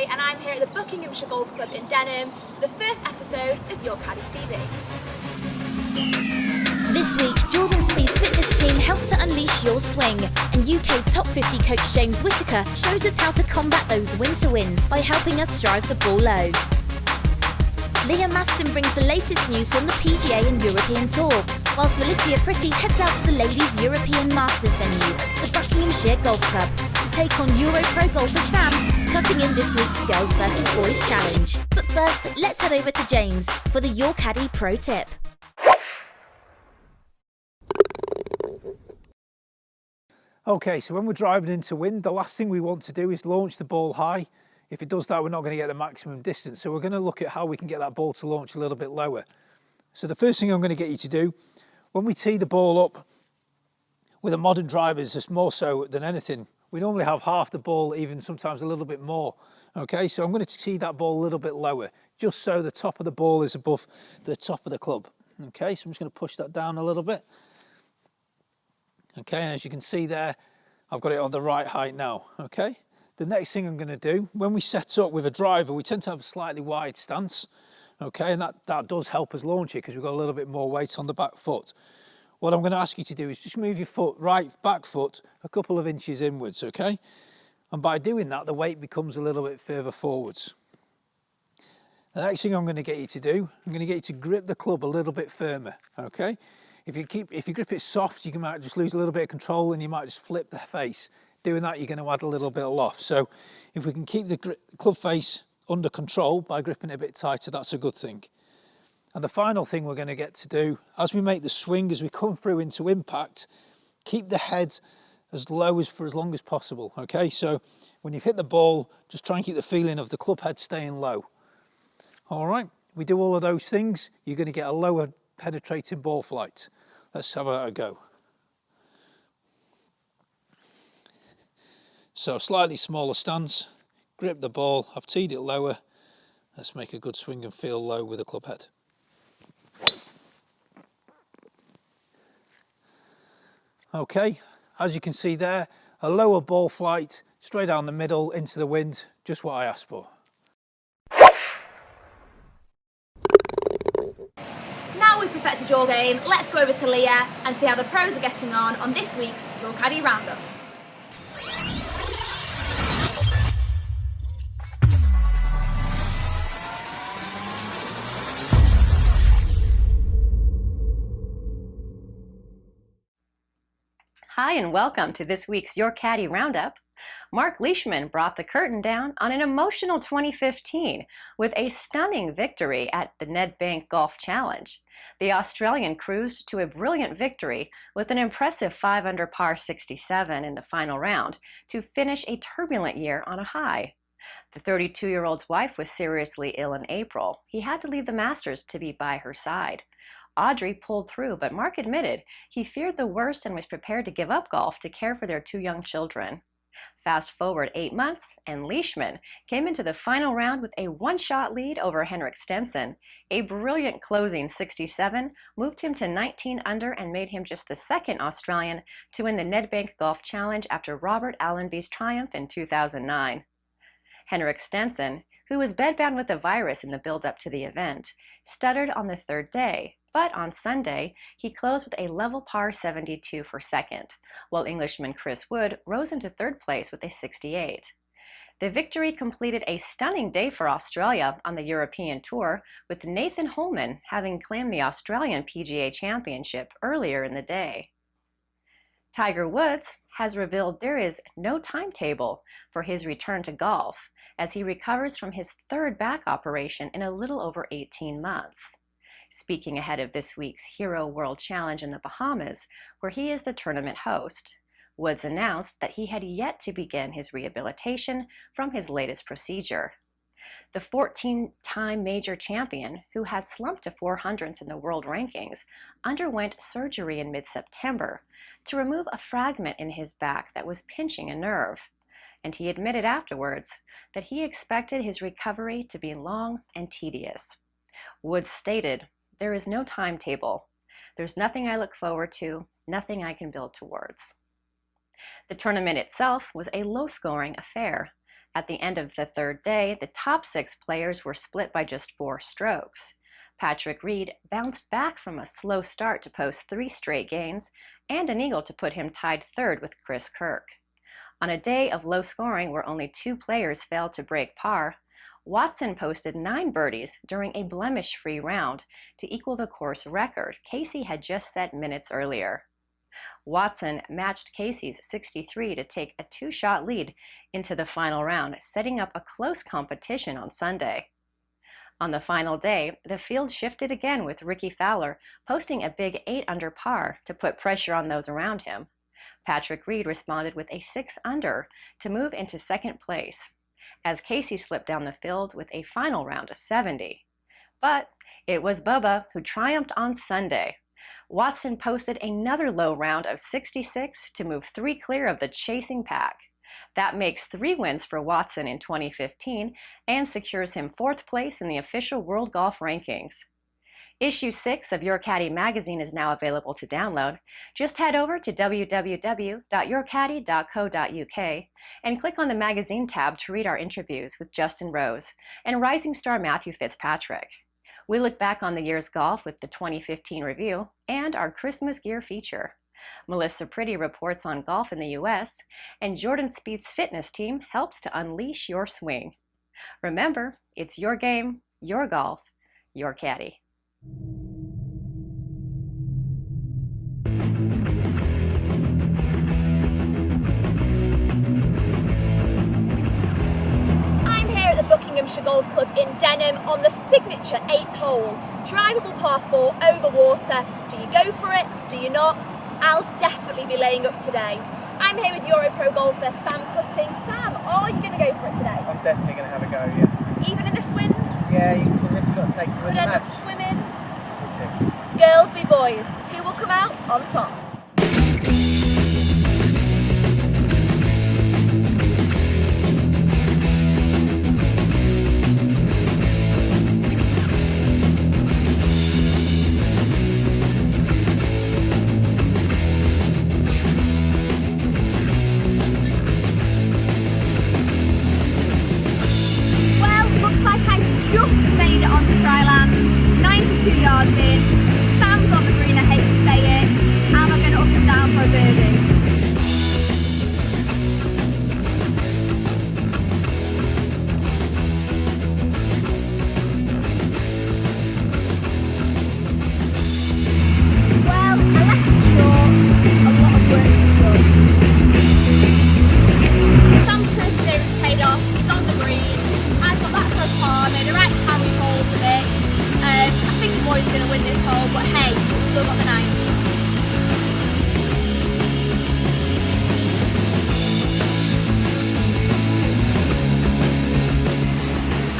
Pretty and I'm here at the Buckinghamshire Golf Club in Denham for the first episode of Yourcaddy TV. This week, Jordan Speiths' fitness team helped to unleash your swing, and UK top 50 coach J Whitaker shows us how to combat those winter winds by helping us drive the ball low. Leah Masten brings the latest news from the PGA and European Tour, whilst Melissia Pretty heads out to the Ladies European Masters venue, the Buckinghamshire Golf Club, to take on Euro Pro golfer Sam, cutting in this week's Girls vs Boys Challenge. But first, let's head over to James for the Yourcaddy Pro Tip. Okay, so when we're driving into wind, the last thing we want to do is launch the ball high. If it does that, we're not going to get the maximum distance. So we're going to look at how we can get that ball to launch a little bit lower. So the first thing I'm going to get you to do, when we tee the ball up with a modern drivers, just more so than anything, we normally have half the ball, even sometimes a little bit more. Okay, so I'm going to tee that ball a little bit lower, just so the top of the ball is above the top of the club. Okay, so I'm just going to push that down a little bit. Okay, and as you can see there, I've got it on the right height now. Okay, the next thing I'm going to do, when we set up with a driver, we tend to have a slightly wide stance. Okay, and that does help us launch it because we've got a little bit more weight on the back foot. What I'm going to ask you to do is just move your foot, right back foot, a couple of inches inwards. Okay, and by doing that, the weight becomes a little bit further forwards. The next thing I'm going to get you to do, I'm going to get you to grip the club a little bit firmer. Okay. If you grip it soft, you might just lose a little bit of control and you might just flip the face. Doing that, you're going to add a little bit of loft. So if we can keep the club face under control by gripping it a bit tighter, that's a good thing. And the final thing we're going to get to do, as we make the swing, as we come through into impact, keep the head as low as for as long as possible. Okay, so when you've hit the ball, just try and keep the feeling of the club head staying low. All right, we do all of those things, you're going to get a lower penetrating ball flight. Let's have a go. So slightly smaller stance, grip the ball, I've teed it lower. Let's make a good swing and feel low with the club head. Okay, as you can see there, a lower ball flight, straight down the middle into the wind, just what I asked for. Now we've perfected your game, let's go over to Leah and see how the pros are getting on this week's Yourcaddy Roundup. Hi and welcome to this week's Yourcaddy Roundup. Mark Leishman brought the curtain down on an emotional 2015 with a stunning victory at the Nedbank Golf Challenge. The Australian cruised to a brilliant victory with an impressive 5-under par 67 in the final round to finish a turbulent year on a high. The 32-year-old's wife was seriously ill in April. He had to leave the Masters to be by her side. Audrey pulled through, but Mark admitted he feared the worst and was prepared to give up golf to care for their 2 young children. Fast forward 8 months, and Leishman came into the final round with a one-shot lead over Henrik Stenson. A brilliant closing 67 moved him to 19 under and made him just the second Australian to win the Nedbank Golf Challenge after Robert Allenby's triumph in 2009. Henrik Stenson, who was bedbound with the virus in the build-up to the event, stuttered on the third day. But on Sunday, he closed with a level par 72 for second, while Englishman Chris Wood rose into third place with a 68. The victory completed a stunning day for Australia on the European Tour, with Nathan Holman having claimed the Australian PGA Championship earlier in the day. Tiger Woods has revealed there is no timetable for his return to golf as he recovers from his third back operation in a little over 18 months. Speaking ahead of this week's Hero World Challenge in the Bahamas, where he is the tournament host, Woods announced that he had yet to begin his rehabilitation from his latest procedure. The 14-time major champion, who has slumped to 400th in the world rankings, underwent surgery in mid-September to remove a fragment in his back that was pinching a nerve, and he admitted afterwards that he expected his recovery to be long and tedious. Woods stated, "There is no timetable. There's nothing I look forward to, nothing I can build towards." The tournament itself was a low-scoring affair. At the end of the third day, the top 6 players were split by just 4 strokes. Patrick Reed bounced back from a slow start to post 3 straight gains and an eagle to put him tied third with Chris Kirk. On a day of low scoring where only 2 players failed to break par, Watson posted 9 birdies during a blemish-free round to equal the course record Casey had just set minutes earlier. Watson matched Casey's 63 to take a 2-shot lead into the final round, setting up a close competition on Sunday. On the final day, the field shifted again with Ricky Fowler posting a big 8 under par to put pressure on those around him. Patrick Reed responded with a 6 under to move into second place, as Casey slipped down the field with a final round of 70. But it was Bubba who triumphed on Sunday. Watson posted another low round of 66 to move 3 clear of the chasing pack. That makes 3 wins for Watson in 2015 and secures him 4th place in the official World Golf Rankings. Issue 6 of Yourcaddy magazine is now available to download. Just head over to www.yourcaddy.co.uk and click on the magazine tab to read our interviews with Justin Rose and rising star Matthew Fitzpatrick. We look back on the year's golf with the 2015 review and our Christmas gear feature. Melissia Pretty reports on golf in the U.S., and Jordan Speiths' fitness team helps to unleash your swing. Remember, it's your game, your golf, your caddy. I'm here at the Buckinghamshire Golf Club in Denham on the signature 8th hole. Drivable par 4 over water. Do you go for it? Do you not? I'll definitely be laying up today. I'm here with Euro Pro golfer Sam Cutting. Sam, are you going to go for it today? I'm definitely going to have a go, yeah. Even in this wind? Yeah, it's a risk you've got to take to win Could the end up match. swimming. We'll see. Girls v boys, who will come out on top? Just made it onto dry land, 92 yards in. Sam's on the green, I hate to say it, and I'm going up and down for a birdie. Well, I left it short, a lot of work to be done. Sam's perseverance paid off, he's on the green. I've got back for a par, made a right carry hold of it. I think the boys are going to win this hole, but hey, we've still got the 9th.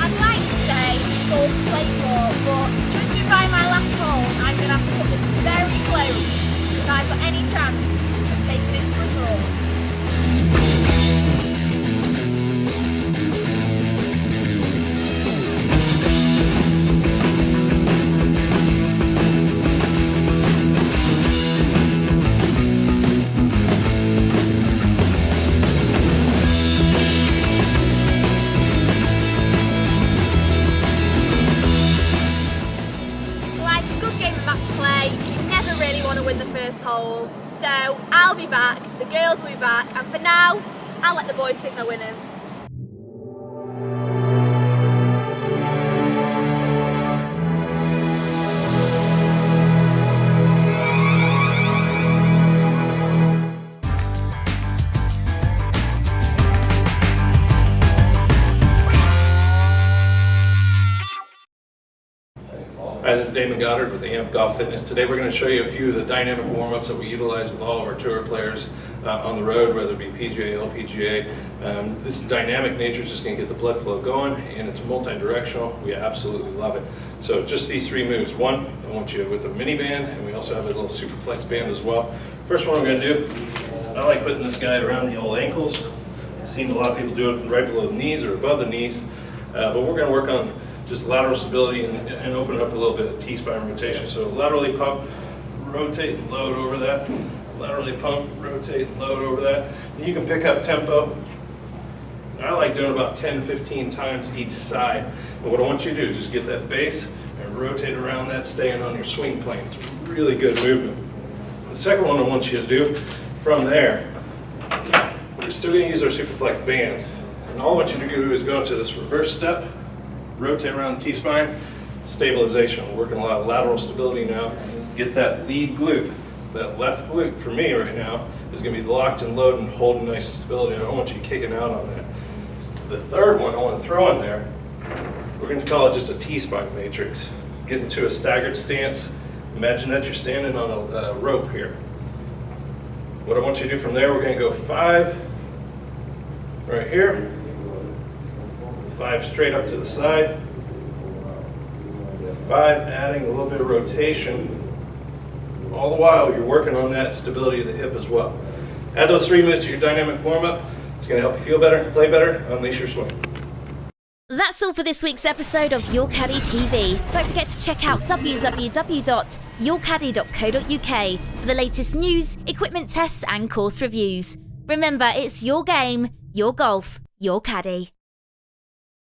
I'd like to say it's all to play for, but judging by my last hole, I'm going to have to put this very close if I've got any chance of taking it to a draw. Hole. So I'll be back, the girls will be back, and for now I'll let the boys pick their winners. Hi, this is Damon Goddard with AMP Golf Fitness. Today we're going to show you a few of the dynamic warm-ups that we utilize with all of our tour players on the road, whether it be PGA, LPGA. This dynamic nature is just going to get the blood flow going, and it's multi-directional. We absolutely love it. So just these 3 moves. One, I want you with a mini band, and we also have a little super flex band as well. First one we're going to do, I like putting this guy around the old ankles. I've seen a lot of people do it right below the knees or above the knees, but we're going to work on just lateral stability and open up a little bit of T-spine rotation. So laterally pump, rotate, load over that. Laterally pump, rotate, load over that. And you can pick up tempo. All I like doing about 10-15 times each side. And what I want you to do is just get that base and rotate around that, staying on your swing plane. It's really good movement. The second one I want you to do from there, we're still going to use our Superflex band. And all I want you to do is go into this reverse step, rotate around the T-spine, stabilization. We're working a lot of lateral stability now. Get that lead glute. That left glute for me right now is going to be locked and loaded and holding nice stability. I don't want you kicking out on that. The third one I want to throw in there, we're going to call it just a T-spine matrix. Get into a staggered stance. Imagine that you're standing on a rope here. What I want you to do from there, we're going to go 5 right here, 5 straight up to the side, 5 adding a little bit of rotation. All the while you're working on that stability of the hip as well. Add those 3 moves to your dynamic warm-up. It's going to help you feel better, play better, unleash your swing. That's all for this week's episode of Yourcaddy TV. Don't forget to check out www.yourcaddy.co.uk for the latest news, equipment tests and course reviews. Remember, it's your game, your golf, your caddy.